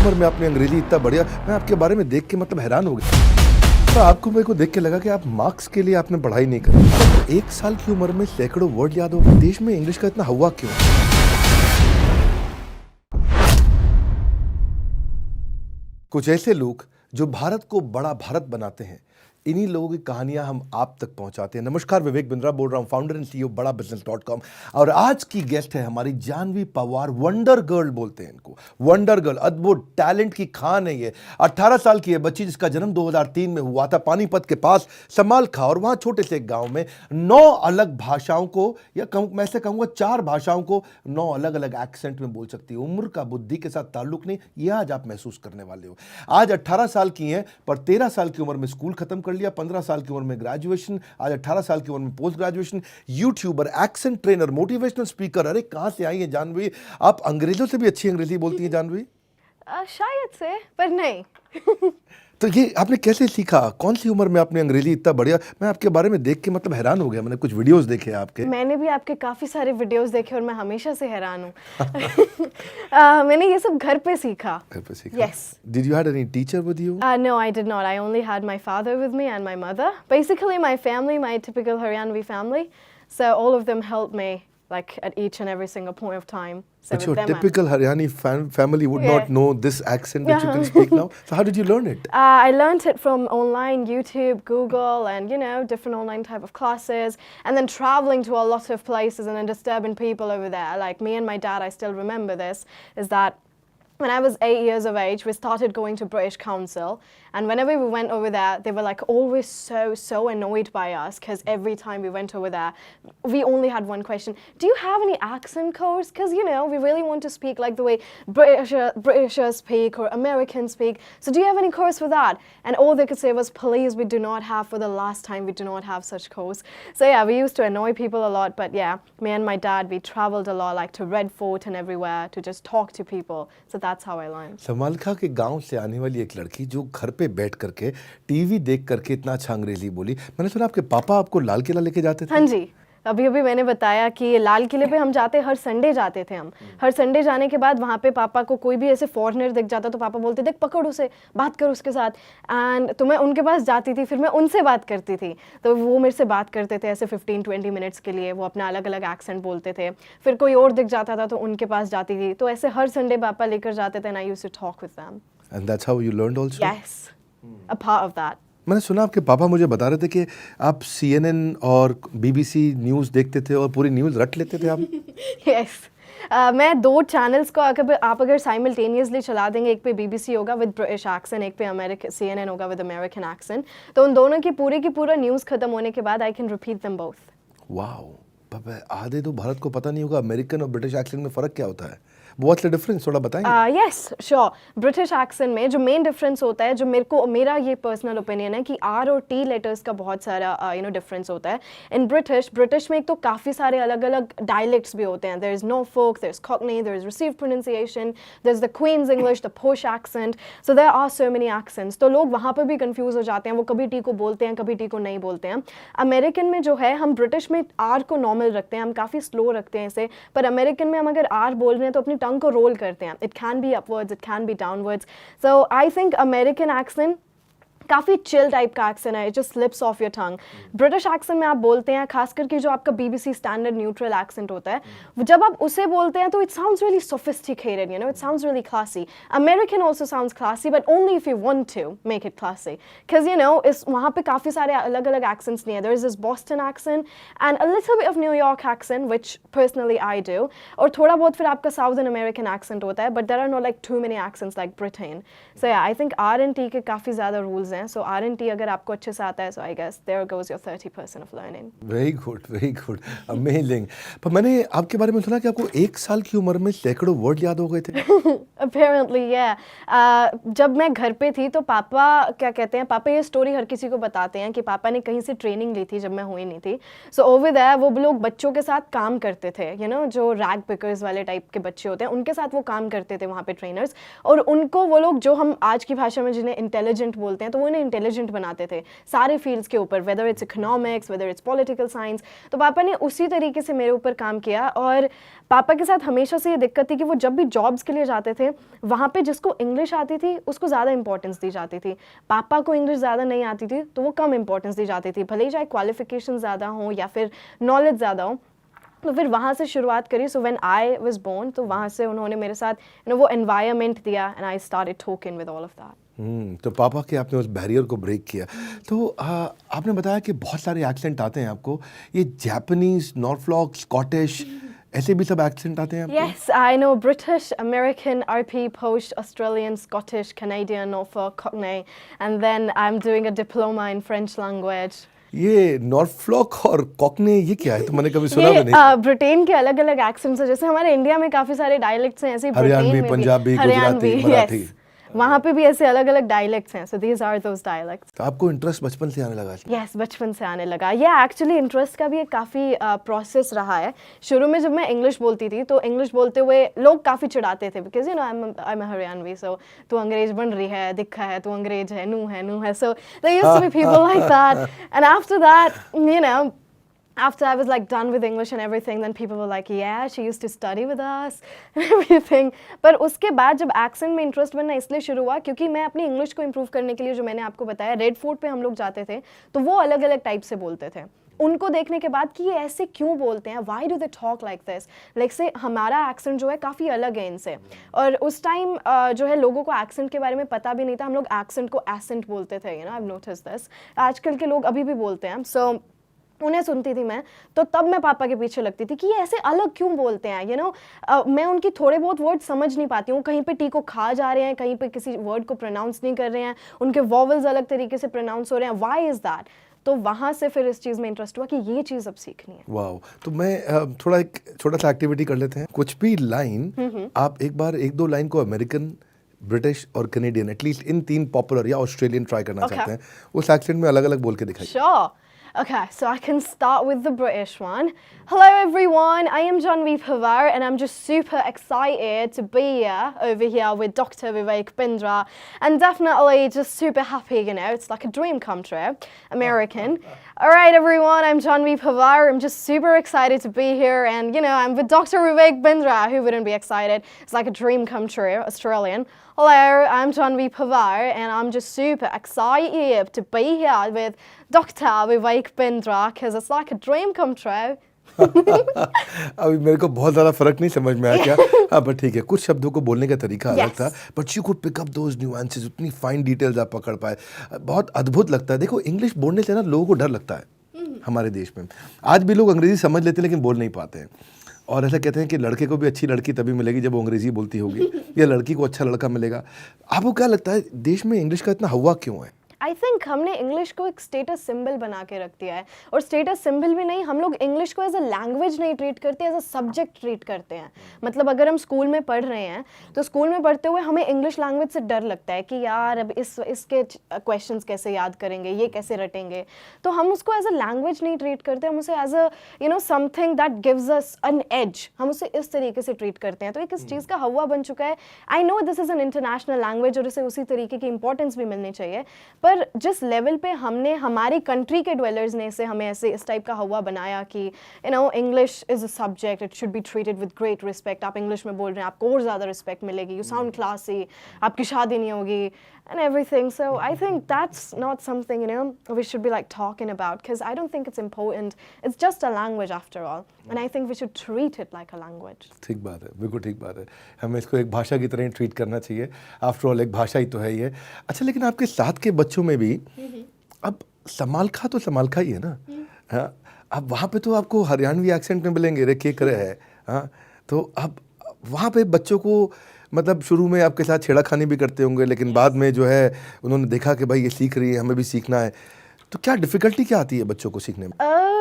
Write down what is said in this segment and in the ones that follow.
उम्र में आपने अंग्रेजी इतना बढ़िया, मैं आपके बारे में देख के मतलब हैरान हो गया। तो आपको मेरे को देख के लगा कि आप मार्क्स के लिए आपने पढ़ाई नहीं करी। तो 1 साल की उम्र में सैकड़ों वर्ड याद हो गए। देश में इंग्लिश का इतना हवा क्यों? कुछ ऐसे लोग जो भारत को बड़ा भारत बनाते हैं, इन्हीं लोगों की कहानियां हम आप तक पहुंचाते हैं। नमस्कार, विवेक बिंद्रा बोल रहा हूं, फाउंडर एंड सीईओ बड़ा बिजनेस.com। और आज की गेस्ट है हमारी जानवी पवार। वंडर गर्ल बोलते हैं इनको, वंडर गर्ल, अद्भुत टैलेंट की खान है ये। 18 साल की है बच्ची, जिसका जन्म 2003 में हुआ था पानीपत के पास समालखा, और वहां छोटे से एक गांव में 9 अलग भाषाओं को, या मैं ऐसे कहूंगा 4 भाषाओं को 9 अलग अलग एक्सेंट में बोल सकती है। उम्र का बुद्धि के साथ ताल्लुक नहीं, यह आज आप महसूस करने वाले हो। आज 18 साल की हैं, पर 13 साल की उम्र में स्कूल खत्म कर लिया, 15 साल की उम्र में ग्रेजुएशन, आज 18 साल की उम्र में post graduation, YouTuber, accent trainer, motivational speaker. अरे कहां से आई है जानवी? आप अंग्रेजों से भी अच्छी अंग्रेजी बोलती हैं जानवी? शायद से, पर नहीं। तो ये आपने कैसे सीखा? कौन सी उम्र में आपने अंग्रेजी इतना बढ़िया? मैं आपके बारे में देख के मतलब हैरान हो गया। मैंने कुछ वीडियोस देखे आपके। मैंने भी आपके काफी सारे वीडियोस देखे और मैं हमेशा से हैरान हूँ। मैंने ये सब घर पे सीखा। घर पे सीखा? Yes. Did you had any teacher with you? No, I did not. I only had my father with me and my mother. Basically, my family, my typical Haryanvi family. So all of them helped me, like at each and every single point of time. So But with your them, typical Haryani family would not know this accent that you can speak now. So how did you learn it? I learned it from online, YouTube, Google, and different online type of classes, and then traveling to a lot of places and then disturbing people over there. Like me and my dad, I still remember this, is that when I was 8 years of age, we started going to British Council, and whenever we went over there, they were like always so annoyed by us, because every time we went over there, we only had one question: do you have any accent course? Because we really want to speak like the way Britishers speak or Americans speak. So do you have any course for that? And all they could say was, please, we do not have, for the last time, we do not have such course. So yeah, we used to annoy people a lot, but yeah, me and my dad, we traveled a lot, like to Red Fort and everywhere, to just talk to people. So that's how I learned. Samalkha के गांव से आने वाली एक लड़की जो घर पे बैठ करके टीवी देख करके इतना अच्छा अंग्रेजी बोली। मैंने सुना आपके पापा आपको लाल किला लेके जाते थे? हाँ जी, अभी मैंने बताया कि लाल किले पे हम जाते, हर संडे जाते थे हम। हर संडे जाने के बाद वहाँ पे पापा को कोई भी ऐसे फॉरेनर दिख जाता तो पापा बोलते, देख पकड़ उसे, बात कर उसके साथ। एंड तो मैं उनके पास जाती थी, फिर मैं उनसे बात करती थी, तो वो मेरे से बात करते थे ऐसे 15-20 मिनट्स के लिए। वो अपना अलग अलग एक्सेंट बोलते थे। फिर कोई और दिख जाता था तो उनके पास जाती थी। तो ऐसे हर संडे पापा लेकर जाते थे, and I used to talk with them. And that's how you learned also? Yes, a part of that. मैंने सुना आपके पापा मुझे बता रहे थे कि आप CNN और BBC न्यूज़ देखते थे और पूरी न्यूज़ रट लेते थे आप। Yes. मैं 2 चैनल्स को अगर साइमल्टेनियसली चला देंगे, एक पे BBC होगा विद ब्रिटिश एक्सेंट, एक पे CNN होगा विद अमेरिकन एक्सेंट, तो उन दोनों की पूरा न्यूज़ खत्म होने के बाद I can repeat them both. Wow, पापा आधे तो भारत को पता नहीं होगा अमेरिकन और ब्रिटिश एक्सेंट में फ़र्क क्या होता है। What's the difference? थोड़ा बताएंगे? Yes, sure. ब्रिटिश एक्सेंट में जो मेन डिफरेंस होता है, जो मेरा ये पर्सनल ओपिनियन है कि R और T लेटर्स का बहुत सारा डिफरेंस होता है। इन ब्रिटिश में एक तो काफ़ी सारे अलग अलग डायलेक्ट्स भी होते हैं। There is Norfolk, there is Cockney, there is received pronunciation, there is the Queen's English, the posh accent. So there are so many accents. तो लोग वहाँ पर भी कंफ्यूज हो जाते हैं। वो कभी T को बोलते हैं, कभी T को नहीं बोलते हैं। अमेरिकन में जो है, हम ब्रिटिश में R को नॉर्मल रखते हैं, हम काफ़ी स्लो रखते हैं इसे, पर अमेरिकन में हम अगर R बोल रहे हैं तो अपनी टंग को रोल करते हैं। It can be upwards, it can be downwards. So I think American accent काफ़ी चिल टाइप का एक्सेंट है, it just slips of your tongue. British accent में आप बोलते हैं, खासकर कि जो आपका BBC स्टैंडर्ड न्यूट्रल एक्सेंट होता है, जब आप उसे बोलते हैं तो it sounds really sophisticated, it sounds really classy. American also sounds classy, but only if you want to make it classy, because इस वहाँ पे काफ़ी सारे अलग अलग एक्सेंट्स नहीं है। There is this Boston accent and a little bit of New York accent, which personally I do, और थोड़ा बहुत फिर आपका साउदर्न अमेरिकन एक्सेंट होता है, but there are not like too many accents like Britain. So I think R&T के काफ़ी ज़्यादा रूल्स हैं। सो R&T अगर आपको अच्छे से आता है, so I guess there goes your 30% of learning. Very good, amazing. पर मैंने आपके बारे में सुना कि आपको 1 साल की उम्र में सैकड़ों वर्ड याद हो गए थे। Apparently, yeah. जब मैं घर पे थी तो पापा क्या कहते हैं, पापा ये स्टोरी हर किसी को बताते हैं कि पापा ने कहीं से ट्रेनिंग ली थी जब मैं हुई नहीं थी। सो ओवर देयर वो लोग बच्चों के साथ काम करते थे, जो रैग पिकर्स वाले टाइप के बच्चे होते हैं, उनके साथ वो काम करते थे वहाँ पे ट्रेनर्स, और उनको वो लोग जो हम आज की भाषा में जिन्हें इंटेलिजेंट बोलते हैं, तो वो वो इन्हें इंटेलिजेंट बनाते थे सारे फील्ड्स के ऊपर, whether it's economics, whether it's political science. तो पापा ने उसी तरीके से मेरे ऊपर काम किया। और पापा के साथ हमेशा से ये दिक्कत थी कि वो जब भी जॉब्स के लिए जाते थे वहाँ पे जिसको इंग्लिश आती थी उसको ज़्यादा इंपॉर्टेंस दी जाती थी, पापा को इंग्लिश ज़्यादा नहीं आती थी तो वो कम इंपॉर्टेंस दी जाती थी, भले ही चाहे क्वालिफिकेशन ज़्यादा हो या फिर नॉलेज ज़्यादा हो। तो फिर वहाँ से शुरुआत करी। So when I was born तो वहाँ से उन्होंने मेरे साथ वो एनवायरनमेंट दिया and I started talking with all of that. तो पापा के आपने उस बैरियर को ब्रेक किया। तो आपने बताया कि बहुत सारे एक्सेंट आते हैं आपको, ये जापानीज, नॉर्फलॉक, स्कॉटिश, ऐसे भी सब एक्सेंट आते हैं आपको? Yes, I know British, American, RP, Posh, Australian, Scottish, Canadian, Norfolk, Cockney, and then I'm doing a diploma in French language. ये नॉर्फलॉक और कॉकने ये क्या है? तो मैंने कभी सुना भी नहीं। ब्रिटेन के अलग अलग एक्सेंट्स हैं, जैसे हमारे इंडिया में काफी सारे डायलेक्ट्स हैं, ऐसे ही हरियाणवी, ब्रिटेन में पंजाबी, गुजराती, मराठी। yes, वहाँ पे भी ऐसे अलग अलग डायलेक्ट्स हैं। So these are those dialects. तो आपको इंटरेस्ट बचपन से आने लगा? यस, बचपन से आने लगा। ये एक्चुअली इंटरेस्ट का भी एक काफ़ी प्रोसेस रहा है। शुरू में जब मैं इंग्लिश बोलती थी तो इंग्लिश बोलते हुए लोग काफ़ी चिढ़ाते थे, because you know I am Haryanvi, so तू अंग्रेज बन रही है, दिखा है तू अंग्रेज है, नू है। So there used to be people like that and after that you know after I was like done with English and everything, then people were like, yeah, she used to study with us and everything. पर उसके बाद जब accent में interest बनना इसलिए शुरू हुआ क्योंकि मैं अपनी इंग्लिश को इम्प्रूव करने के लिए, जो मैंने आपको बताया, रेड फोर्ट पे हम लोग जाते थे तो वो अलग अलग टाइप से बोलते थे। उनको देखने के बाद कि ये ऐसे क्यों बोलते हैं, why do they talk like this, like से हमारा एक्सेंट जो है काफ़ी अलग है इनसे। और उस टाइम जो है लोगों को एक्सेंट के बारे में पता भी नहीं था, हम लोग एक्सेंट को एसेंट बोलते थे, you know, I have noticed this. आजकल के लोग अभी भी बोलते हैं। सो उन्हें सुनती थी मैं, तो तब मैं पापा के पीछे लगती थी कि ये ऐसे अलग क्यों बोलते हैं, यू नो। मैं उनकी थोड़े बहुत वर्ड समझ नहीं पाती हूँ, कहीं पे टी को खा जा रहे हैं, कहीं पे किसी वर्ड को प्रोनाउंस नहीं कर रहे हैं, उनके वॉवल्स अलग तरीके से प्रोनाउंस हो रहे हैं, व्हाई इज दैट। तो वहाँ से फिर इस चीज़ में इंटरेस्ट हुआ कि ये चीज़ अब सीखनी है। वाह। तो मैं थोड़ा एक छोटा सा एक्टिविटी कर लेते हैं। कुछ भी लाइन आप एक बार एक दो लाइन को अमेरिकन, ब्रिटिश और कैनेडियन, एटलीस्ट इन तीन पॉपुलर या ऑस्ट्रेलियन ट्राई करना चाहते हैं, उस एक्सेंट में अलग अलग बोल के दिखाइए। Sure. Okay, so I can start with the British one. Hello everyone, I am Janvi Pawar and I'm just super excited to be over here with Dr. Vivek Bindra and definitely just super happy, you know, it's like a dream come true. American. Alright everyone, I'm Janvi Pawar, I'm just super excited to be here and you know, I'm with Dr. Vivek Bindra, who wouldn't be excited? It's like a dream come true, Australian. Hello, I'm Janvi Pawar and I'm just super excited to be here with Dr. Vivek Bindra because it's like a dream come true. अभी मेरे को बहुत ज़्यादा फर्क नहीं समझ में आया क्या। हाँ, पर ठीक है, कुछ शब्दों को बोलने का तरीका अलग था, but you could pick up those nuances, उतनी फाइन डिटेल्स आप पकड़ पाए, बहुत अद्भुत लगता है। देखो, इंग्लिश बोलने से ना लोगों को डर लगता है हमारे देश में। आज भी लोग अंग्रेजी समझ लेते हैं लेकिन बोल नहीं पाते हैं, और ऐसा कहते हैं कि लड़के को भी अच्छी लड़की तभी मिलेगी जब वो अंग्रेजी बोलती होगी, या लड़की को अच्छा लड़का मिलेगा। आपको क्या लगता है देश में इंग्लिश का इतना हवा क्यों है? आई थिंक हमने इंग्लिश को एक स्टेटस सिंबल बना के रख दिया है, और स्टेटस सिंबल भी नहीं, हम लोग इंग्लिश को एज अ लैंग्वेज नहीं ट्रीट करते, एज अ सब्जेक्ट ट्रीट करते हैं। मतलब अगर हम स्कूल में पढ़ रहे हैं तो स्कूल में पढ़ते हुए हमें इंग्लिश लैंग्वेज से डर लगता है कि यार अब इसके क्वेश्चंस कैसे याद करेंगे, ये कैसे रटेंगे, तो हम उसको एज अ लैंग्वेज नहीं ट्रीट करते, हम उसे as a you know something that gives us an edge, हम उसे इस तरीके से ट्रीट करते हैं। तो एक इस चीज़ का हवा बन चुका है। I know this is an international language और इसे उसी तरीके की इंपॉर्टेंस भी मिलनी चाहिए, पर जिस लेवल पे हमने, हमारी कंट्री के ड्वेलर्स ने इसे हमें ऐसे इस टाइप का हवा बनाया कि you know English is a subject, it should be treated with great respect. आप इंग्लिश में बोल रहे हैं, आपको और ज़्यादा रिस्पेक्ट मिलेगी, यू साउंड क्लासी, आपकी शादी नहीं होगी and everything. So I think that's not something, you know, we should be like talking about, because I don't think it's important. It's just a language after all, and I think we should treat it like a language. ठीक बात है, बिल्कुल ठीक बात है। हमें इसको एक भाषा की तरह ही ट्रीट करना चाहिए। आफ्टर ऑल एक भाषा ही तो है ये। अच्छा, लेकिन आपके साथ के बच्चों में भी अब समालखा तो समालखा ही है ना। हाँ, अब वहाँ पे तो आपको हरियाणवी एक्सेंट में मिलेंगे, रे के करे है। हाँ, तो अब वहाँ पे बच्चों को मतलब शुरू में आपके साथ छेड़ाखानी भी करते होंगे, लेकिन बाद में जो है उन्होंने देखा कि भाई ये सीख रही है, हमें भी सीखना है, तो क्या डिफ़िकल्टी क्या आती है बच्चों को सीखने में?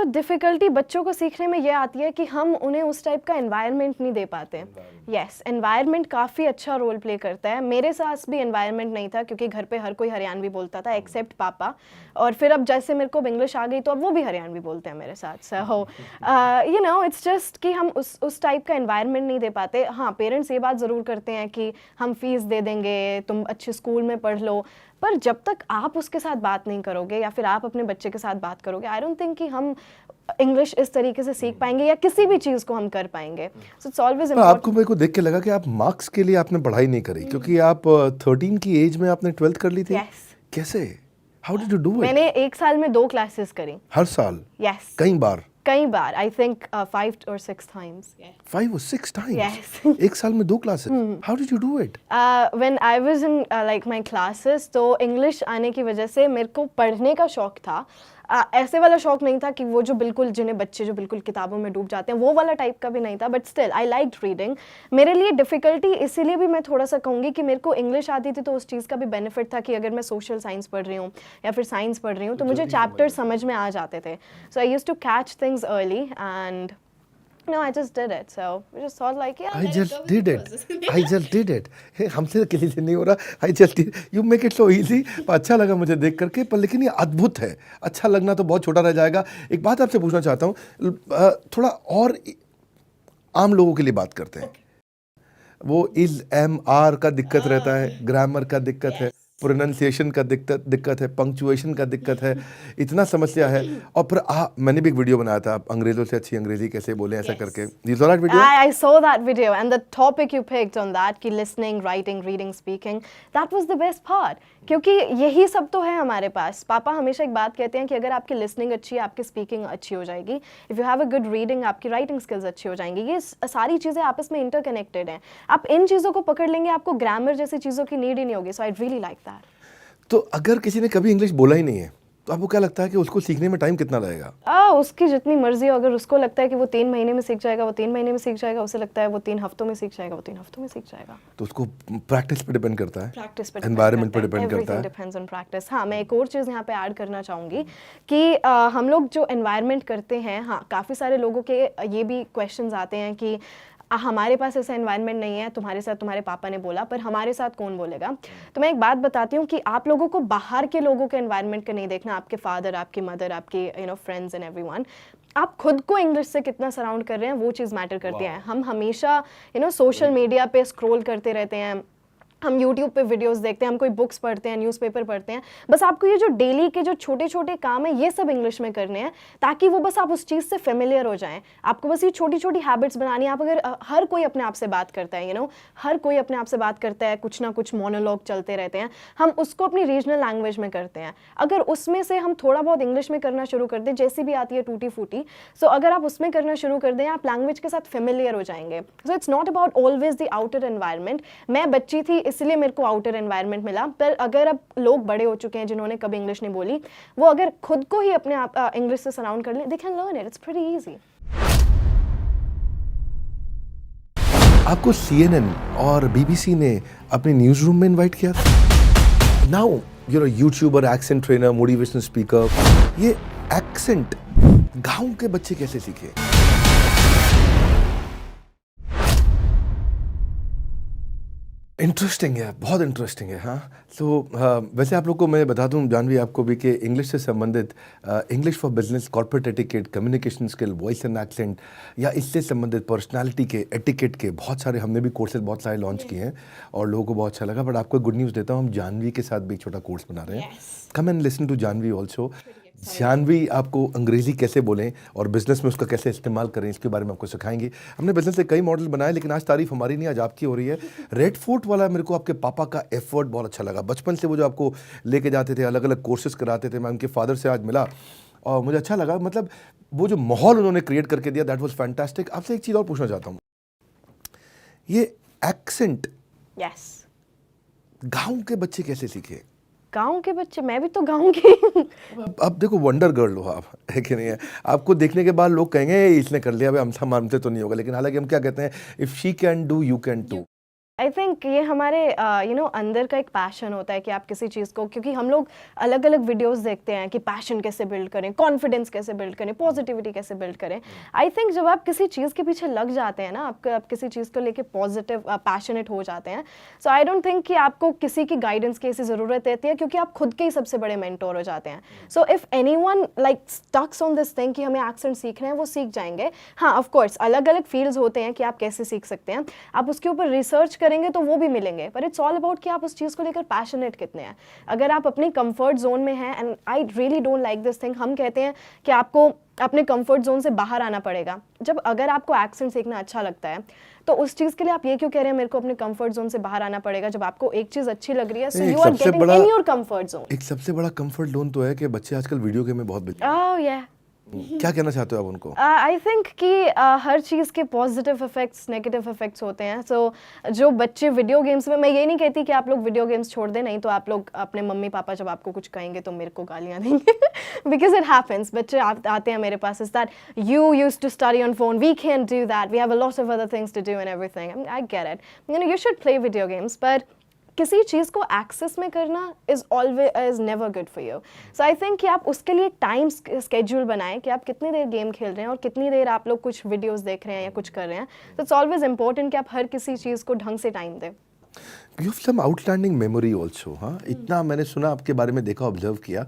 डिफ़िकल्टी बच्चों को सीखने में ये आती है कि हम उन्हें उस टाइप का एनवायरनमेंट नहीं दे पाते। यस, एनवायरनमेंट काफ़ी अच्छा रोल प्ले करता है। मेरे साथ भी एनवायरनमेंट नहीं था क्योंकि घर पे हर कोई हरियाणवी बोलता था एक्सेप्ट पापा, और फिर अब जैसे मेरे को इंग्लिश आ गई तो अब वो भी हरियाणवी बोलते हैं मेरे साथ। So you know it's just कि हम उस टाइप का एनवायरनमेंट नहीं दे पाते। हाँ, पेरेंट्स ये बात ज़रूर करते हैं कि हम फीस दे देंगे, तुम अच्छे स्कूल में पढ़ लो, पर जब तक आप उसके साथ बात नहीं करोगे या फिर आप अपने बच्चे के साथ बात करोगे, आई डोंट थिंक कि हम इंग्लिश इस तरीके से सीख पाएंगे या किसी भी चीज़ को हम कर पाएंगे। सो इट्स ऑलवेज तो आपको मेरे को देख के लगा कि आप मार्क्स के लिए आपने पढ़ाई नहीं करी, क्योंकि आप 13 की एज में आपने 12th कर ली थी। Yes. कैसे? How did you do it? मैंने एक साल में 2 क्लासेस करी। हर साल? यस, कई बार? कई बार, I think 5 or 6 times. 5 or 6 times? Yes. एक साल में 2 classes? How did you do it? When I was in like my classes, तो इंग्लिश आने की वजह से मेरे को पढ़ने का शौक था। ऐसे वाला शौक नहीं था कि वो जो बिल्कुल जिन्हें बच्चे जो बिल्कुल किताबों में डूब जाते हैं वो वाला टाइप का भी नहीं था, but still I liked reading. मेरे लिए डिफ़िकल्टी इसीलिए भी मैं थोड़ा सा कहूँगी कि मेरे को इंग्लिश आती थी तो उस चीज़ का भी बेनिफिट था कि अगर मैं सोशल साइंस पढ़ रही हूँ या फिर साइंस पढ़ रही हूँ तो मुझे चैप्टर समझ में आ जाते थे। So I used to catch things early and no, I just did it. So we just thought like, yeah, I just did it. I just did it. Hey, हमसे किसी से नहीं हो रहा। I just did. You make it so easy. अच्छा लगा मुझे देख करके, पर लेकिन ये अद्भुत है। अच्छा लगना तो बहुत छोटा रह जाएगा। एक बात आपसे पूछना चाहता हूँ, थोड़ा और आम लोगों के लिए बात करते हैं। वो इज एम आर का दिक्कत रहता है, ग्रामर का दिक्कत है, प्रोनाउंसिएशन का दिक्कत है, पंक्चुएशन का दिक्कत है, इतना समस्या है। और फिर मैंने भी एक वीडियो बनाया था, अंग्रेजों से अच्छी अंग्रेजी कैसे बोले, ऐसा करके। You saw that video? I saw that video and the topic you picked on that कि listening, writing, reading, speaking, that was the best part, क्योंकि यही सब तो है हमारे पास। पापा हमेशा एक बात कहते हैं कि अगर आपकी लिसनिंग अच्छी है आपकी स्पीकिंग अच्छी हो जाएगी, if you have a good reading आपकी राइटिंग स्किल्स अच्छी हो जाएंगी। ये सारी चीज़ें आपस में इंटरकनेक्टेड हैं। आप इन चीज़ों को पकड़ लेंगे आपको ग्रामर जैसी चीज़ों की नीड ही नहीं होगी। सो आई रियली लाइक दैट। तो अगर किसी ने कभी इंग्लिश बोला ही नहीं है तो आपको क्या लगता है कि उसको सीखने में टाइम कितना लगेगा? उसकी जितनी मर्जी हो, अगर उसको लगता है कि वो 3 महीने में सीख जाएगा वो 3 महीने में सीख जाएगा, उसे लगता है वो 3 हफ्तों में सीख जाएगा वो 3 हफ्तों में सीख जाएगा। तो उसको प्रैक्टिस पे डिपेंड करता है, प्रैक्टिस पे एनवायरनमेंट पे डिपेंड करता है। Depends on practice. हाँ, मैं एक और चीज़ यहाँ पे ऐड करना चाहूँगी कि हम लोग जो एनवायरनमेंट करते हैं, हाँ काफ़ी सारे लोगों के ये भी क्वेश्चंस आते हैं कि हमारे पास ऐसा एनवायरनमेंट नहीं है, तुम्हारे साथ तुम्हारे पापा ने बोला, पर हमारे साथ कौन बोलेगा। तो मैं एक बात बताती हूँ कि आप लोगों को बाहर के लोगों के एनवायरनमेंट का नहीं देखना, आपके फादर, आपकी मदर, आपके फ्रेंड्स एंड एवरीवन, आप खुद को इंग्लिश से कितना सराउंड कर रहे हैं वो चीज़ मैटर करती है। हम हमेशा सोशल मीडिया पे स्क्रॉल करते रहते हैं, हम YouTube पे वीडियोस देखते हैं, हम कोई बुक्स पढ़ते हैं, न्यूज़पेपर पढ़ते हैं। बस आपको ये जो डेली के जो छोटे छोटे काम है ये सब इंग्लिश में करने हैं, ताकि वो बस आप उस चीज़ से फेमिलियर हो जाएं। आपको बस ये छोटी छोटी हैबिट्स बनानी है। आप अगर हर कोई अपने आप से बात करता है, हर कोई अपने आप से बात करता है, कुछ ना कुछ मोनोलॉग चलते रहते हैं, हम उसको अपनी रीजनल लैंग्वेज में करते हैं। अगर उसमें से हम थोड़ा बहुत इंग्लिश में करना शुरू कर दें, जैसी भी आती है टूटी फूटी, सो अगर आप उसमें करना शुरू कर दें आप लैंग्वेज के साथ फेमिलियर हो जाएंगे। So it's not about always the outer environment. मैं बच्ची थी इसलिए मेरे को आउटर एनवायरनमेंट मिला, पर अगर अब लोग बड़े हो चुके हैं जिन्होंने कभी इंग्लिश नहीं बोली, वो अगर खुद को ही अपने आप इंग्लिश से सराउंड कर लें, they can learn it, it's pretty easy. आपको CNN और BBC ने अपने न्यूज़ रूम में इनवाइट किया था। Now you're a YouTuber, accent trainer, motivational speaker, ये एक्सेंट गांव के बच्चे कैसे सीखे? इंटरेस्टिंग है, बहुत इंटरेस्टिंग है। हाँ, तो वैसे आप लोग को मैं बता दूं, जानवी आपको भी, कि इंग्लिश से संबंधित English for business, corporate etiquette, communication skill, voice and accent, या इससे संबंधित पर्सनालिटी के, एटिकेट के बहुत सारे हमने भी कोर्सेज बहुत सारे लॉन्च किए हैं और लोगों को बहुत अच्छा लगा। बट आपको गुड न्यूज़ देता हूँ, हम जानवी के साथ भी एक छोटा कोर्स बना रहे हैं। Come and listen to Jahnavi also. Jahnavi आपको अंग्रेज़ी कैसे बोलें और बिज़नेस में उसका कैसे इस्तेमाल करें इसके बारे में आपको सिखाएंगी। हमने बिज़नेस से कई मॉडल बनाए, लेकिन आज तारीफ हमारी नहीं, आज आपकी हो रही है। रेड फोर्ट वाला मेरे को आपके पापा का एफर्ट बहुत अच्छा लगा। बचपन से वो जो आपको लेके जाते थे, अलग अलग कोर्सेज कराते थे, मैं उनके फादर से आज मिला और मुझे अच्छा लगा। मतलब वो जो माहौल उन्होंने क्रिएट करके दिया, दैट वाज फैंटास्टिक। आपसे एक चीज़ और पूछना चाहता हूँ, ये एक्सेंट गाँव के बच्चे कैसे सीखे? गाँव के बच्चे, मैं भी तो गाँव की। अब देखो, वंडर गर्ल हो आप, है कि नहीं है? आपको देखने के बाद लोग कहेंगे इसने कर लिया, हमसे तो नहीं होगा। लेकिन हालांकि हम क्या कहते हैं, if she can do you can too. I think ये हमारे अंदर का एक पैशन होता है कि आप किसी चीज़ को, क्योंकि हम लोग अलग अलग वीडियोस देखते हैं कि पैशन कैसे बिल्ड करें, कॉन्फिडेंस कैसे बिल्ड करें, पॉजिटिविटी कैसे बिल्ड करें। आई थिंक जब आप किसी चीज़ के पीछे लग जाते हैं ना, आप किसी चीज़ को लेके पॉजिटिव पैशनेट हो जाते हैं, सो आई डोंट थिंक कि आपको किसी की गाइडेंस की ऐसी ज़रूरत रहती है, क्योंकि आप खुद के ही सबसे बड़े मेंटोर हो जाते हैं। So if anyone like stucks on this thing कि हमें एक्सेंट सीखना है, वो सीख जाएंगे। हाँ, ऑफ कोर्स अलग अलग फील्ड्स होते हैं कि आप कैसे सीख सकते हैं, आप उसके ऊपर रिसर्च करेंगे तो वो भी मिलेंगे, पर इट्स ऑल अबाउट कि आप उस चीज़ को लेकर पैशनेट कितने हैं। अगर आप अपनी कंफर्ट जोन में हैं, and I really don't like this thing, हम कहते हैं कि आपको अपने कंफर्ट जोन से बाहर आना पड़ेगा। जब अगर आपको एक्सेंट सीखना अच्छा लगता है तो उस चीज़ के लिए आप ये क्यों कह रहे हैं मेरे को अपने कंफर्ट जोन से बाहर आना पड़ेगा, जब आपको एक चीज़ अच्छी लग रही है, सो एक यू आर सबसे गेटिंग बड़ा- इन योर कंफर्ट जोन। एक सबसे बड़ा कंफर्ट जोन तो है कि बच्चे आजकल वीडियो गेम में बहुत बिजी ओह या क्या कहना चाहते हो आप उनको? आई थिंक कि हर चीज़ के पॉजिटिव इफेक्ट्स, नेगेटिव इफेक्ट्स होते हैं। सो जो बच्चे वीडियो गेम्स में, मैं ये नहीं कहती कि आप लोग वीडियो गेम्स छोड़ दें, नहीं तो आप लोग अपने मम्मी पापा जब आपको कुछ कहेंगे तो मेरे को गालियाँ देंगे बिकॉज इट हैपन्स। बच्चे आते हैं मेरे पास, is that you used to study on phone, we can do that, we have a lot of other things to do and everything. I get it, you should play video games, पर किसी चीज़ को excess में करना is never good for you. So I think कि आप उसके लिए टाइम स्केड्यूल बनाएं कि आप कितनी देर गेम खेल रहे हैं और कितनी देर आप लोग कुछ वीडियोस देख रहे हैं या कुछ कर रहे हैं। तो इट्स ऑलवेज इंपॉर्टेंट कि आप हर किसी चीज़ को ढंग से टाइम दें। You have some outstanding memory also. हाँ, इतना मैंने सुना, आपके बारे में देखा, ऑब्जर्व किया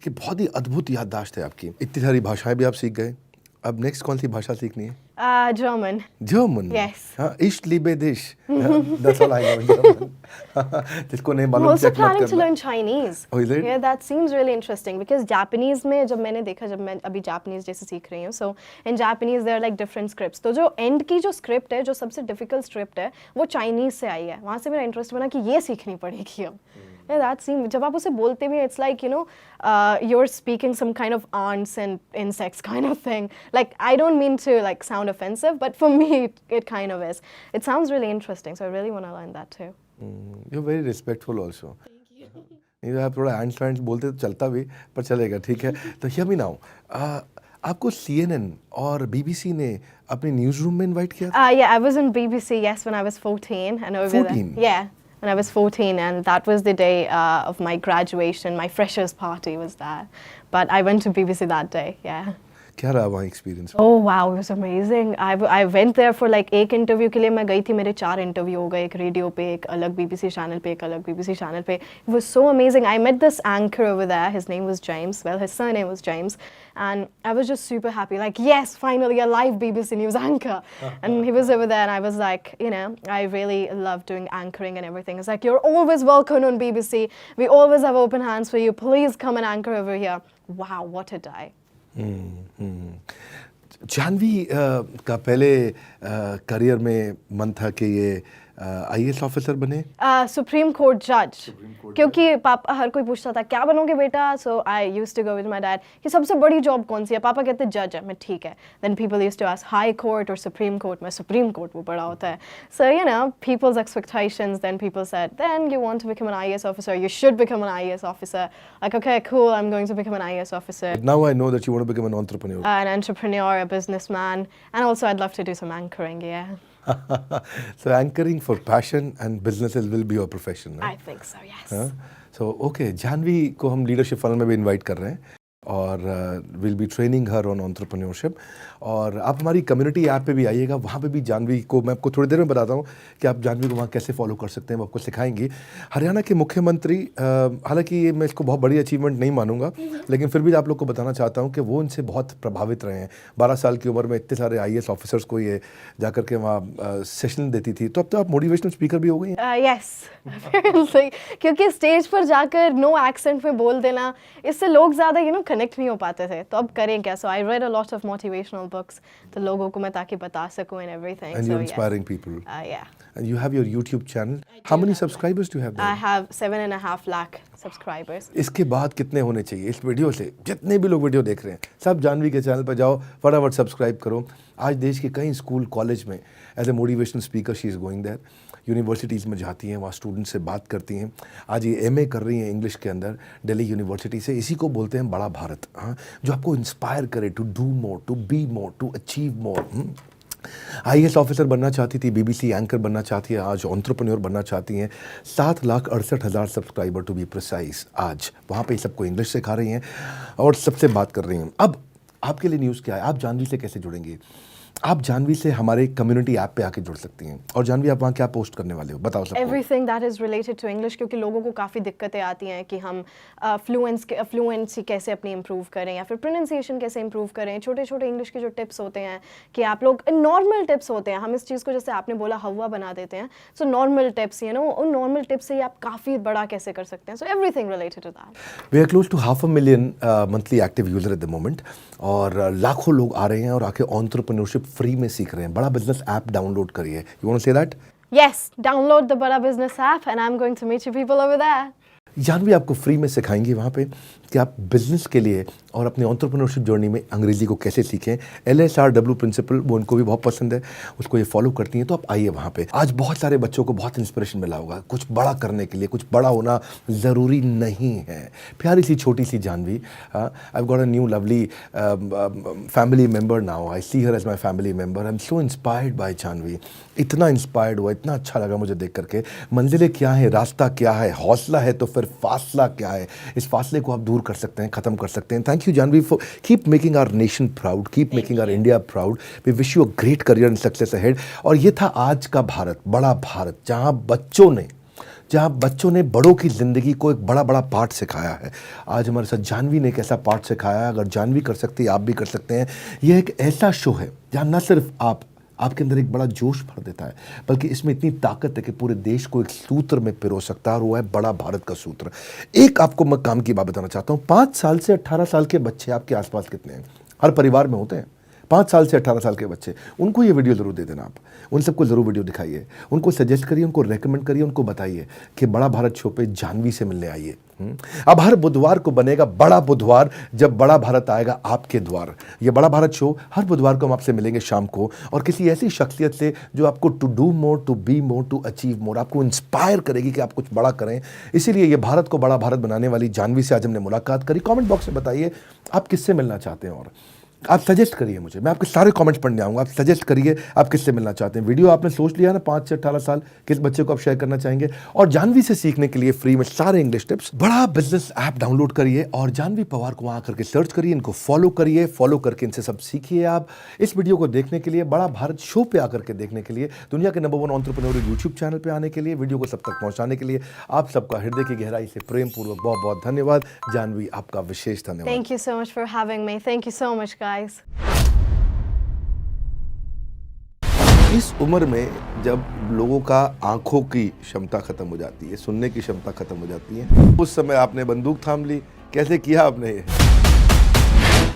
कि बहुत ही अद्भुत याददाश्त है आपकी। इतनी सारी भाषाएं भी आप सीख गए। अब नेक्स्ट कौन सी भाषा सीखनी है? German. जर्मन। Yes. हाँ, इश्ट लिबे दिश, that's all I know German. जिसको नहीं I'm मालूम also चेक मत planning to करना। learn Chinese. Oh, is it? Yeah, that seems really interesting because Japanese में जब मैंने देखा, जब मैं अभी Japanese जैसे सीख रही हूँ, so in Japanese there are like different scripts. तो जो end की जो script है, जो सबसे difficult script है, वो Chinese से आई है। वहाँ से मेरा interest बना कि ये सीखनी पड़ेगी अब। Yeah, that seems, जब आप उसे बोलते भी, it's like you're speaking some kind of ants and insects kind of thing. Like I don't mean to like sound offensive, but for me it kind of is. It sounds really interesting, so I really want to learn that too. You very respectful also. नहीं तो आप थोड़ा hands wands बोलते तो चलता भी, पर चलेगा, ठीक है। तो हियर मी नाउ, आपको CNN और BBC ने अपने न्यूज़ रूम में इनवाइट किया था? Yeah, I was on BBC, yes, when I was 14, and over 14? there. Yeah, when I was 14, and that was the day of my graduation. My freshers party was there, but I went to BBC that day. Yeah. क्या रहा वहाँ experience? Oh wow, it was amazing. I went there for like एक interview के लिए मैं गई थी, मेरे 4 इंटरव्यू हो गए, एक रेडियो पे, एक अलग BBC चैनल पे, एक अलग BBC चैनल पे. It was so amazing. I met this anchor over there. His name was James. Well, his surname was James, and I was just super happy. Like, yes, finally a live BBC News anchor. And he was over there, and I was like, I really love doing anchoring and everything. It's like, you're always welcome on BBC. We always have open hands for you. Please come and anchor over here. Wow, what a day. Jahnavi का पहले career में मन था कि ये IAS officer बने? Supreme court जज, क्योंकि पापा, हर कोई पूछता था क्या बनोगे बेटा, so I used to go with my dad कि सबसे बड़ी जॉब कौन सी है, पापा कहते जज है, मैं ठीक है। Then people used to ask high court और सुप्रीम कोर्ट, मैं सुप्रीम कोर्ट, वो बड़ा होता है। So peoples expectations, then people said then you want to become an IAS officer, you should become an IAS officer. Like okay cool, I am going to become an IAS officer. Now I know that you want to become an entrepreneur. An entrepreneur, a businessman, and also I'd love to do some anchoring, yeah. So anchoring for passion and businesses will be your profession. I think so, yes. हाँ? So okay, Janvi को हम leadership funnel में भी invite कर रहे हैं और will be training her on entrepreneurship. और आप हमारी कम्युनिटी ऐप पे भी आइएगा, वहाँ पे भी जानवी को मैं आपको थोड़ी देर में बताता हूँ कि आप जानवी को वहाँ कैसे फॉलो कर सकते हैं, वो आपको सिखाएंगी। हरियाणा के मुख्यमंत्री, हालांकि ये मैं इसको बहुत बड़ी अचीवमेंट नहीं मानूंगा, लेकिन फिर भी आप लोग को बताना चाहता हूँ कि वो इनसे बहुत प्रभावित रहे हैं। 12 साल की उम्र में इतने सारे IAS ऑफिसर्स को ये जा कर के वहाँ सेशन देती थी, तो अब तो आप मोटिवेशनल स्पीकर भी हो गई हैं। यस, क्योंकि स्टेज पर जाकर नो एक्सेंट में बोल देना, इससे लोग ज़्यादा कनेक्ट नहीं हो पाते थे, तो अब करें क्या। So I read a lot of motivational books, तो लोगों को मैं ताकि बता सकूं and everything. And you're inspiring people. Yeah. And you have your YouTube channel. How many subscribers do you have there? I have 7.5 lakh subscribers. इसके बाद कितने होने चाहिए इस वीडियो से? जितने भी लोग वीडियो देख रहे हैं, सब जानवी के चैनल पर जाओ, फटाफट सब्सक्राइब करो। आज देश के कई स्कूल कॉलेज में as a motivational speaker she is going there, universities में जाती हैं, वहाँ स्टूडेंट से बात करती हैं। आज ये MA कर रही हैं इंग्लिश के अंदर दिल्ली यूनिवर्सिटी से। इसी को बोलते हैं बड़ा भारत, हाँ, जो आपको इंस्पायर करे to do more, to be more, to achieve more. IAS officer बनना चाहती थी, बीबीसी एंकर बनना चाहती है, आज एंटरप्रेन्योर बनना चाहती हैं। 7,68,000 सब्सक्राइबर टू बी प्रिसाइज। आज वहाँ पे सबको इंग्लिश सिखा रही हैं और सबसे बात कर रही हैं। अब आपके लिए न्यूज़ क्या है? आप जानवी से कैसे जुड़ेंगे? आप जानवी से हमारे कम्युनिटी ऐप पे आके जुड़ सकती हैं। और जानवी, आप वहाँ क्या पोस्ट करने वाले हो, बताओ सबको। Everything that is related to English, क्योंकि लोगों को काफ़ी दिक्कतें आती हैं कि हम फ्लुएंसी कैसे अपनी इम्प्रूव करें या फिर प्रोनाउंसिएशन कैसे इम्प्रूव करें। छोटे छोटे इंग्लिश के जो टिप्स होते हैं कि आप लोग नॉर्मल टिप्स होते हैं, हम इस चीज़ को जैसे आपने बोला हवा बना देते हैं। So normal tips, you know, उन नॉर्मल टिप्स से ही आप काफ़ी बड़ा कैसे कर सकते हैं। So everything related to that. We are close to 500,000 monthly active user at the moment और लाखों लोग आ रहे हैं और आके एंटरप्रेन्योरशिप फ्री में सीख रहे हैं। बड़ा बिजनेस ऐप डाउनलोड करिए। You want to say that? Yes, download the Bada Business app and I'm going to meet you people over there. Jahnavi आपको फ्री में सिखाएंगे वहाँ पे कि आप बिजनेस के लिए और अपने एंटरप्रेन्योरशिप जर्नी में अंग्रेजी को कैसे सीखें। LSRW प्रिंसिपल, वो उनको भी बहुत पसंद है, उसको ये फॉलो करती हैं। तो आप आइए वहाँ पे। आज बहुत सारे बच्चों को बहुत इंस्पिरेशन मिला होगा। कुछ बड़ा करने के लिए कुछ बड़ा होना ज़रूरी नहीं है। प्यारी सी छोटी सी Jahnvi, I got a new lovely family member now. I see her as my family member. I am so inspired by Jahnvi. इतना इंस्पायर्ड हुआ, इतना अच्छा लगा मुझे देख करके। मंजिलें क्या है, रास्ता क्या है, हौसला है तो फिर फासला क्या है। इस फासले को आप दूर कर सकते हैं, खत्म कर सकते हैं। Thank you Jahnavi for keep making our nation proud, keep making our India proud. We wish you a great career and success ahead. और ये था आज का भारत, बड़ा भारत, जहां बच्चों ने बड़ों की ज़िंदगी को एक बड़ा बड़ा पार्ट सिखाया है। आज हमारे साथ जानवी ने एक ऐसा पार्ट सिखाया है। अगर जानवी कर सकती है, आप भी कर सकते हैं। यह एक ऐसा शो है जहाँ न सिर्फ आपके अंदर एक बड़ा जोश भर देता है, बल्कि इसमें इतनी ताकत है कि पूरे देश को एक सूत्र में पिरो सकता है, और वो है बड़ा भारत का सूत्र। एक आपको मैं काम की बात बताना चाहता हूँ। 5 साल से 18 साल के बच्चे आपके आसपास कितने हैं? हर परिवार में होते हैं 5 साल से 18 साल के बच्चे। उनको ये वीडियो ज़रूर दे देना। आप उन सबको ज़रूर वीडियो दिखाइए, उनको सजेस्ट करिए, उनको रेकमेंड करिए, उनको बताइए कि बड़ा भारत शो पे जानवी से मिलने आइए। अब हर बुधवार को बनेगा बड़ा बुधवार, जब बड़ा भारत आएगा आपके द्वार। ये बड़ा भारत शो हर बुधवार को हम आपसे मिलेंगे शाम को, और किसी ऐसी शख्सियत से जो आपको to do more, to be more, to achieve more, आपको इंस्पायर करेगी कि आप कुछ बड़ा करें। इसीलिए ये भारत को बड़ा भारत बनाने वाली जानवी से आज हमने मुलाकात करी। कमेंट बॉक्स में बताइए आप किससे मिलना चाहते हैं, और आप सजेस्ट करिए मुझे। मैं आपके सारे कमेंट्स पढ़ने आऊँगा। आप सजेस्ट करिए आप किससे मिलना चाहते हैं। वीडियो आपने सोच लिया ना, 5 से 18 साल किस बच्चे को आप शेयर करना चाहेंगे। और जानवी से सीखने के लिए फ्री में सारे इंग्लिश टिप्स, बड़ा बिजनेस ऐप डाउनलोड करिए और जानवी पवार को वहाँ करके सर्च करिए, इनको फॉलो करिए, फॉलो करके इनसे सब सीखिए। आप इस वीडियो को देखने के लिए, बड़ा भारत शो पे आकर के देखने के लिए, दुनिया के नंबर 1 एंटरप्रेन्योर यूट्यूब चैनल पे आने के लिए, वीडियो को सब तक पहुँचाने के लिए आप सबका हृदय की गहराई से प्रेम पूर्वक बहुत बहुत धन्यवाद। जानवी, आपका विशेष धन्यवाद। Thank you so much for having me. Thank you so much, guys. इस उम्र में जब लोगों का आंखों की क्षमता खत्म हो जाती है, सुनने की क्षमता खत्म हो जाती है, उस समय आपने बंदूक थाम ली। कैसे किया आपने ये?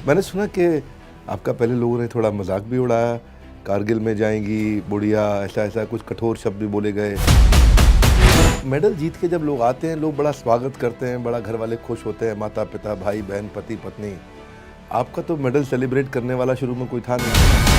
मैंने सुना कि आपका पहले लोगों ने थोड़ा मजाक भी उड़ाया, कारगिल में जाएंगी बुढ़िया, ऐसा कुछ कठोर शब्द भी बोले गए। मेडल जीत के जब लोग आते हैं, लोग बड़ा स्वागत करते हैं, बड़ा घर वाले खुश होते हैं, माता पिता, भाई बहन, पति पत्नी। आपका तो मेडल सेलिब्रेट करने वाला शुरू में कोई था नहीं।